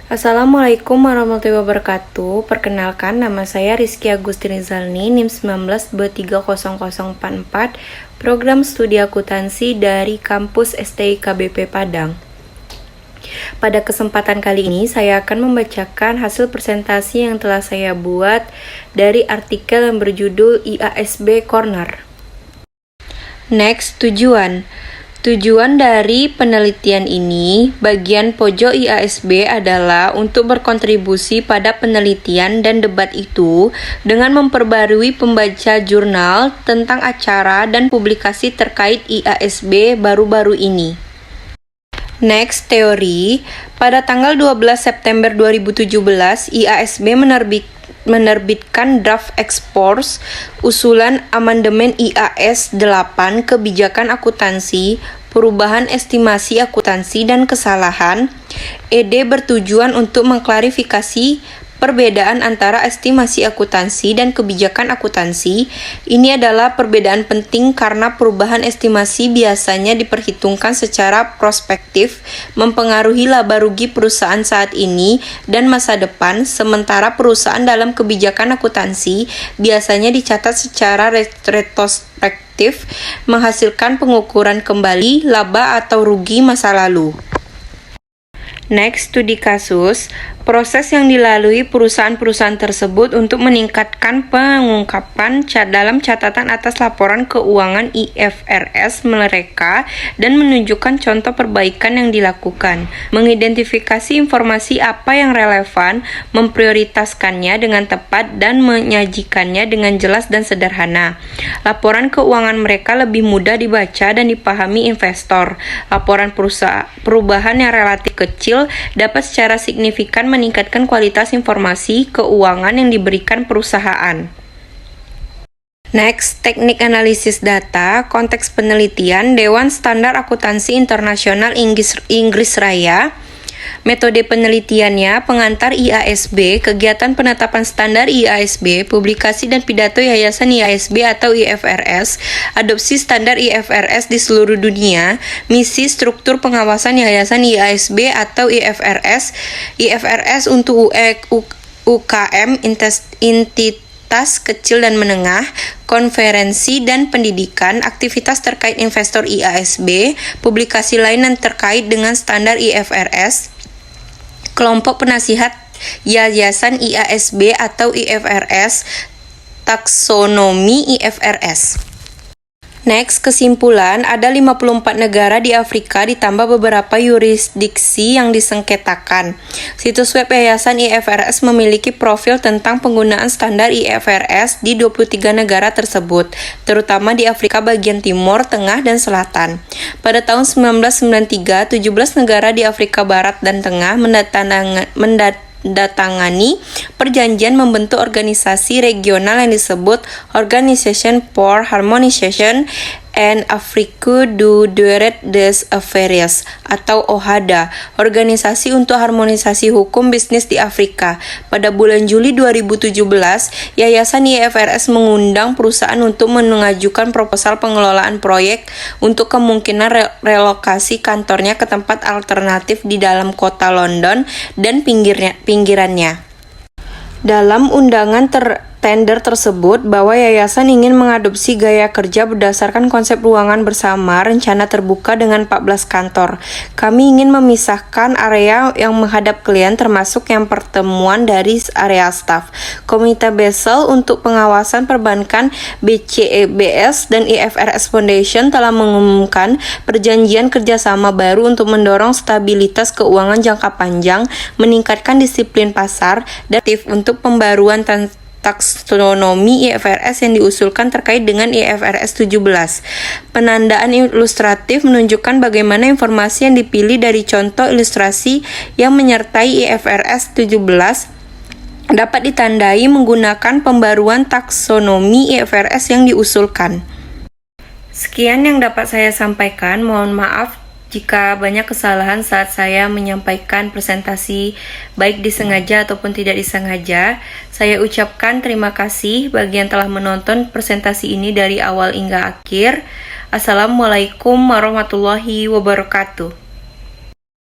Assalamualaikum warahmatullahi wabarakatuh. Perkenalkan, nama saya Rizky Agustin Rizalni, NIM 19B30044, Program Studi Akuntansi dari Kampus STIKBP Padang. Pada kesempatan kali ini, saya akan membacakan hasil presentasi yang telah saya buat dari artikel yang berjudul IASB Corner. Next, tujuan. Tujuan dari penelitian ini, bagian pojok IASB adalah untuk berkontribusi pada penelitian dan debat itu dengan memperbarui pembaca jurnal tentang acara dan publikasi terkait IASB baru-baru ini. Next, teori. Pada tanggal 12 September 2017, IASB menerbitkan draft expose usulan amandemen IAS 8 Kebijakan Akuntansi, Perubahan Estimasi Akuntansi dan Kesalahan. ED bertujuan untuk mengklarifikasi perbedaan antara estimasi akuntansi dan kebijakan akuntansi. Ini adalah perbedaan penting karena perubahan estimasi biasanya diperhitungkan secara prospektif, mempengaruhi laba rugi perusahaan saat ini dan masa depan, sementara perusahaan dalam kebijakan akuntansi biasanya dicatat secara retrospektif, menghasilkan pengukuran kembali laba atau rugi masa lalu. Next, studi kasus. Proses yang dilalui perusahaan-perusahaan tersebut untuk meningkatkan pengungkapan dalam catatan atas laporan keuangan IFRS mereka dan menunjukkan contoh perbaikan yang dilakukan. Mengidentifikasi informasi apa yang relevan, memprioritaskannya dengan tepat dan menyajikannya dengan jelas dan sederhana. Laporan keuangan mereka lebih mudah dibaca dan dipahami investor. Laporan perubahan yang relatif kecil dapat secara signifikan meningkatkan kualitas informasi keuangan yang diberikan perusahaan. Next, teknik analisis data, konteks penelitian, Dewan Standar Akuntansi Internasional Inggris Raya. Metode penelitiannya, pengantar IASB, kegiatan penetapan standar IASB, publikasi dan pidato Yayasan IASB atau IFRS, adopsi standar IFRS di seluruh dunia, misi struktur pengawasan Yayasan IASB atau IFRS, IFRS untuk UKM, entitas kecil dan menengah, konferensi dan pendidikan, aktivitas terkait investor IASB, publikasi lain yang terkait dengan standar IFRS, kelompok penasihat Yayasan IASB atau IFRS, taksonomi IFRS. Next, kesimpulan, ada 54 negara di Afrika ditambah beberapa yurisdiksi yang disengketakan. Situs web Yayasan IFRS memiliki profil tentang penggunaan standar IFRS di 23 negara tersebut, terutama di Afrika bagian timur, tengah, dan selatan. Pada tahun 1993, 17 negara di Afrika Barat dan Tengah mendatangani perjanjian membentuk organisasi regional yang disebut Organisation for Harmonization and Afrique du Droit des Affaires atau OHADA, Organisasi untuk Harmonisasi Hukum Bisnis di Afrika. Pada bulan Juli 2017, Yayasan IFRS mengundang perusahaan untuk mengajukan proposal pengelolaan proyek untuk kemungkinan relokasi kantornya ke tempat alternatif di dalam kota London dan pinggirannya. Dalam undangan tender tersebut bahwa yayasan ingin mengadopsi gaya kerja berdasarkan konsep ruangan bersama rencana terbuka dengan 14 kantor. Kami ingin memisahkan area yang menghadap klien termasuk yang pertemuan dari area staff. Komite Basel untuk pengawasan perbankan BCEBS dan IFRS Foundation telah mengumumkan perjanjian kerjasama baru untuk mendorong stabilitas keuangan jangka panjang, meningkatkan disiplin pasar, dan aktif untuk pembaruan taksonomi IFRS yang diusulkan terkait dengan IFRS 17. Penandaan ilustratif menunjukkan bagaimana informasi yang dipilih dari contoh ilustrasi yang menyertai IFRS 17 dapat ditandai menggunakan pembaruan taksonomi IFRS yang diusulkan. Sekian yang dapat saya sampaikan. Mohon maaf jika banyak kesalahan saat saya menyampaikan presentasi, baik disengaja ataupun tidak disengaja. Saya ucapkan terima kasih bagi yang telah menonton presentasi ini dari awal hingga akhir. Assalamualaikum warahmatullahi wabarakatuh.